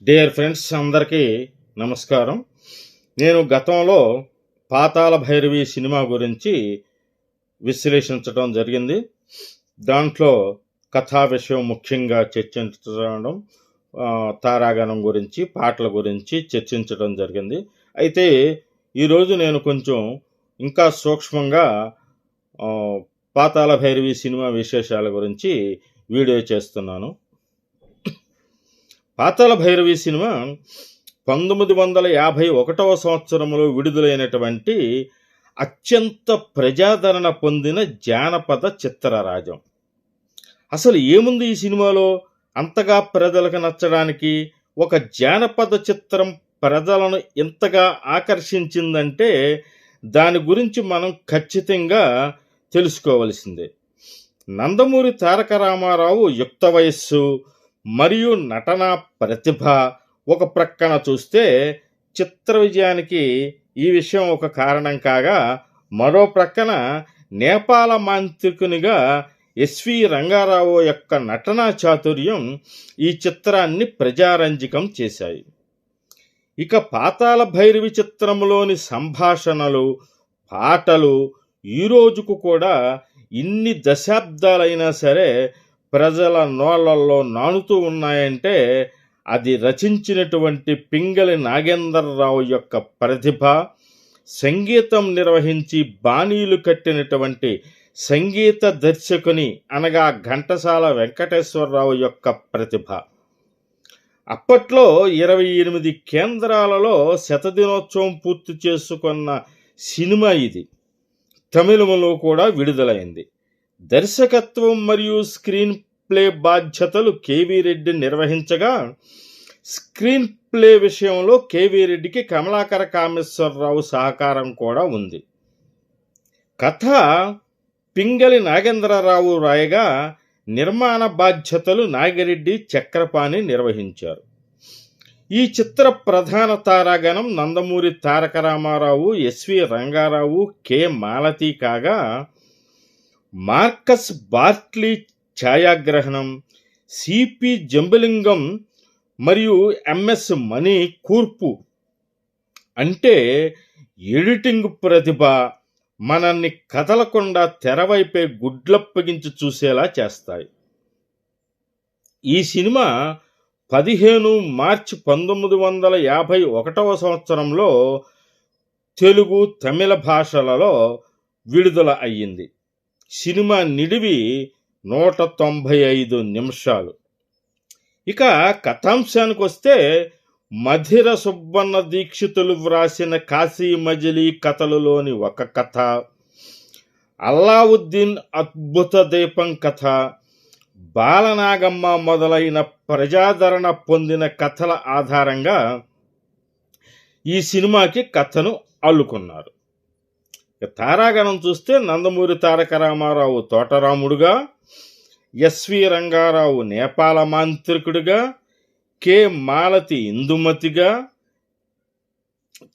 Dear friends అందరికీ నమస్కారం. నేను గతంలో పాతాళ భైరవి సినిమా గురించి విశ్లేషించడం జరిగింది. దాంట్లో కథా విషయం ముఖ్యంగా చర్చించడం, తారాగణం గురించి, పాటల గురించి చర్చించడం జరిగింది. అయితే ఈరోజు నేను కొంచెం ఇంకా సూక్ష్మంగా పాతాళ భైరవి సినిమా విశేషాల గురించి వీడియో చేస్తున్నాను. పాతాళ భైరవి సినిమా 1951 సంవత్సరంలో విడుదలైనటువంటి అత్యంత ప్రజాదరణ పొందిన జానపద చిత్రరాజం. అసలు ఏముంది ఈ సినిమాలో అంతగా ప్రజలకు నచ్చడానికి? ఒక జానపద చిత్రం ప్రజలను ఎంతగా ఆకర్షించిందంటే దాని గురించి మనం ఖచ్చితంగా తెలుసుకోవలసిందే. నందమూరి తారక రామారావు యుక్త వయస్సు మరియు నటనా ప్రతిభ ఒక ప్రక్కన చూస్తే చిత్ర విజయానికి ఈ విషయం ఒక కారణం కాగా, మరో ప్రక్కన నేపాల మాంత్రికునిగా ఎస్వి రంగారావు యొక్క నటనా చాతుర్యం ఈ చిత్రాన్ని ప్రజారంజకం చేశాయి. ఇక పాతాళ భైరవి చిత్రంలోని సంభాషణలు, పాటలు ఈ రోజుకు కూడా ఇన్ని దశాబ్దాలైనా సరే ప్రజల నోళ్లలో నానుతూ ఉన్నాయంటే అది రచించినటువంటి పింగళి నాగేంద్రరావు యొక్క ప్రతిభ, సంగీతం నిర్వహించి బాణీలు కట్టినటువంటి సంగీత దర్శకుని అనగా ఘంటసాల వెంకటేశ్వరరావు యొక్క ప్రతిభ. అప్పట్లో 28 కేంద్రాలలో శతదినోత్సవం పూర్తి చేసుకున్న సినిమా ఇది. తమిళంలో కూడా విడుదలైంది. దర్శకత్వం మరియు స్క్రీన్ ప్లే బాధ్యతలు కేవీ రెడ్డి నిర్వహించగా, స్క్రీన్ ప్లే విషయంలో కేవీ రెడ్డికి కమలాకర కామేశ్వరరావు సహకారం కూడా ఉంది. కథ పింగళి నాగేంద్రరావు రాయగా, నిర్మాణ బాధ్యతలు నాగిరెడ్డి చక్రపాణి నిర్వహించారు. ఈ చిత్ర ప్రధాన తారాగణం నందమూరి తారక రామారావు, ఎస్వి రంగారావు, కె మాలతి కాగా, మార్కస్ బార్ట్లీ ఛాయాగ్రహణం, సిపి జంబలింగం మరియు ఎంఎస్ మణి కూర్పు అంటే ఎడిటింగ్ ప్రతిభ మనల్ని కదలకుండా తెరవైపే గుడ్లప్పగించి చూసేలా చేస్తాయి. ఈ సినిమా 15 మార్చి 1951 సంవత్సరంలో తెలుగు, తమిళ భాషలలో విడుదల అయ్యింది. సినిమా నిడివి 195 నిమిషాలు. ఇక కథాంశానికి వస్తే, మధిర సుబ్బన్న దీక్షితులు వ్రాసిన కాశీ మజిలీ కథలలోని ఒక కథ, అల్లావుద్దీన్ అద్భుత దీపం కథ, బాలనాగమ్మ మొదలైన ప్రజాదరణ పొందిన కథల ఆధారంగా ఈ సినిమాకి కథను అల్లుకున్నారు. తారాగణం చూస్తే నందమూరి తారక రామారావు తోటరాముడుగా, ఎస్వి రంగారావు నేపాల మాంత్రికుడిగా, కె మాలతి ఇందుమతిగా,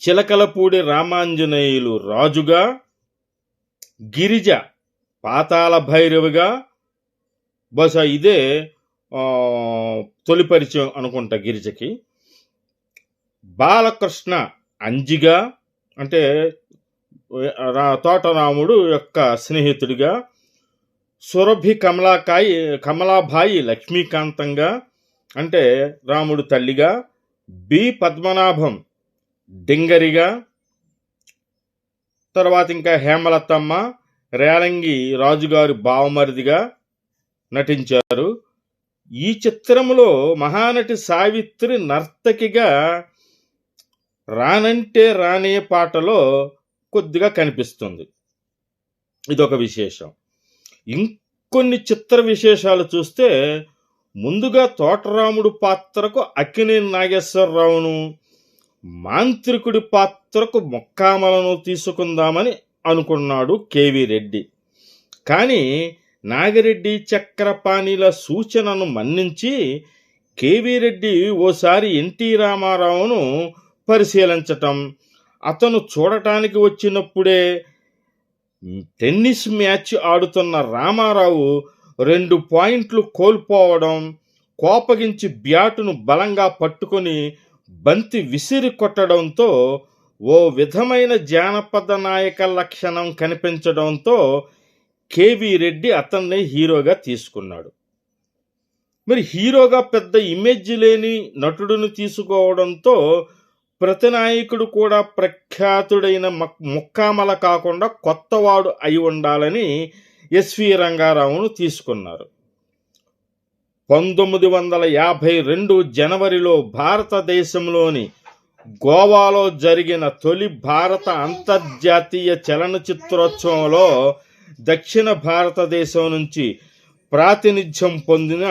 చిలకలపూడి రామాంజనేయులు రాజుగా, గిరిజ పాతాళ భైరవిగా, బహుశా ఇదే తొలి పరిచయం అనుకుంటా గిరిజకి, బాలకృష్ణ అంజిగా అంటే తోటరాముడు యొక్క స్నేహితుడిగా, సురభి కమలాబాయి లక్ష్మీకాంతంగా అంటే రాముడు తల్లిగా, బి పద్మనాభం డింగరిగా, తర్వాత ఇంకా హేమలతమ్మ రేలంగి రాజుగారి బావమరిదిగా నటించారు. ఈ చిత్రంలో మహానటి సావిత్రి నర్తకిగా రానంటే రానే పాటలో కొద్దిగా కనిపిస్తుంది. ఇదొక విశేషం. ఇంకొన్ని చిత్ర విశేషాలు చూస్తే, ముందుగా తోటరాముడు పాత్రకు అక్కినేని నాగేశ్వరరావును, మాంత్రికుడి పాత్రకు మొక్కామలను తీసుకుందామని అనుకున్నాడు కేవీ రెడ్డి. కానీ నాగిరెడ్డి చక్రపాణిల సూచనను మన్నించి కేవీ రెడ్డి ఓసారి ఎన్టీ రామారావును పరిశీలించటం, అతను చూడటానికి వచ్చినప్పుడే టెన్నిస్ మ్యాచ్ ఆడుతున్న రామారావు 2 పాయింట్లు కోల్పోవడం, కోపగించి బ్యాటును బలంగా పట్టుకొని బంతి విసిరి కొట్టడంతో ఓ విధమైన జానపద నాయక లక్షణం కనిపించడంతో కేవీ రెడ్డి అతన్ని హీరోగా తీసుకున్నాడు. మరి హీరోగా పెద్ద ఇమేజ్ లేని నటుడిని తీసుకోవడంతో ప్రతి నాయకుడు కూడా ప్రఖ్యాతుడైన ముక్కామల కాకుండా కొత్తవాడు అయి ఉండాలని ఎస్వి రంగారావును తీసుకున్నారు. 1952 జనవరిలో భారతదేశంలోని గోవాలో జరిగిన తొలి భారత అంతర్జాతీయ చలనచిత్రోత్సవంలో దక్షిణ భారతదేశం నుంచి ప్రాతినిధ్యం పొందిన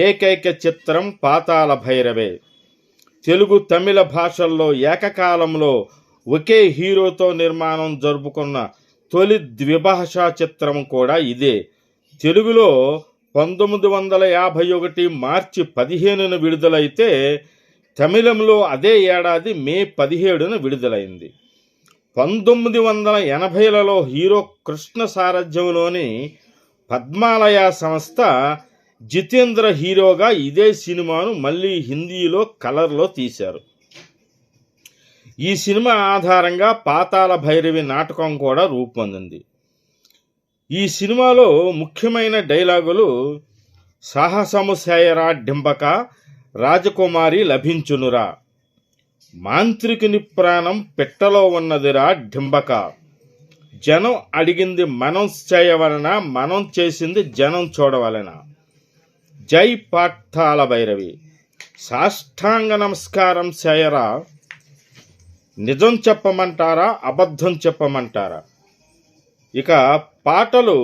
ఏకైక చిత్రం పాతాళ భైరవే. తెలుగు, తమిళ భాషల్లో ఏకకాలంలో ఒకే హీరోతో నిర్మాణం జరుపుకున్న తొలి ద్విభాషా చిత్రం కూడా ఇదే. తెలుగులో 1951 మార్చి 15న విడుదలైతే తమిళంలో అదే ఏడాది మే 17న విడుదలైంది. 1980లలో హీరో కృష్ణ సారథ్యంలోని పద్మాలయ సంస్థ జితేంద్ర హీరోగా ఇదే సినిమాను మళ్ళీ హిందీలో కలర్లో తీశారు. ఈ సినిమా ఆధారంగా పాతాళ భైరవి నాటకం కూడా రూపొందింది. ఈ సినిమాలో ముఖ్యమైన డైలాగులు సాహసము చేయరా డింబక, రాజకుమారి లభించునురా, మాంత్రికుని ప్రాణం పెట్టలో ఉన్నదిరా డింబక, జనం అడిగింది మనం చేయవలన, మనం చేసింది జనం చూడవలన, జై పాతాళ భైరవి, సాష్టాంగ నమస్కారం చేయరా, నిజం చెప్పమంటారా అబద్ధం చెప్పమంటారా. ఇక పాటలు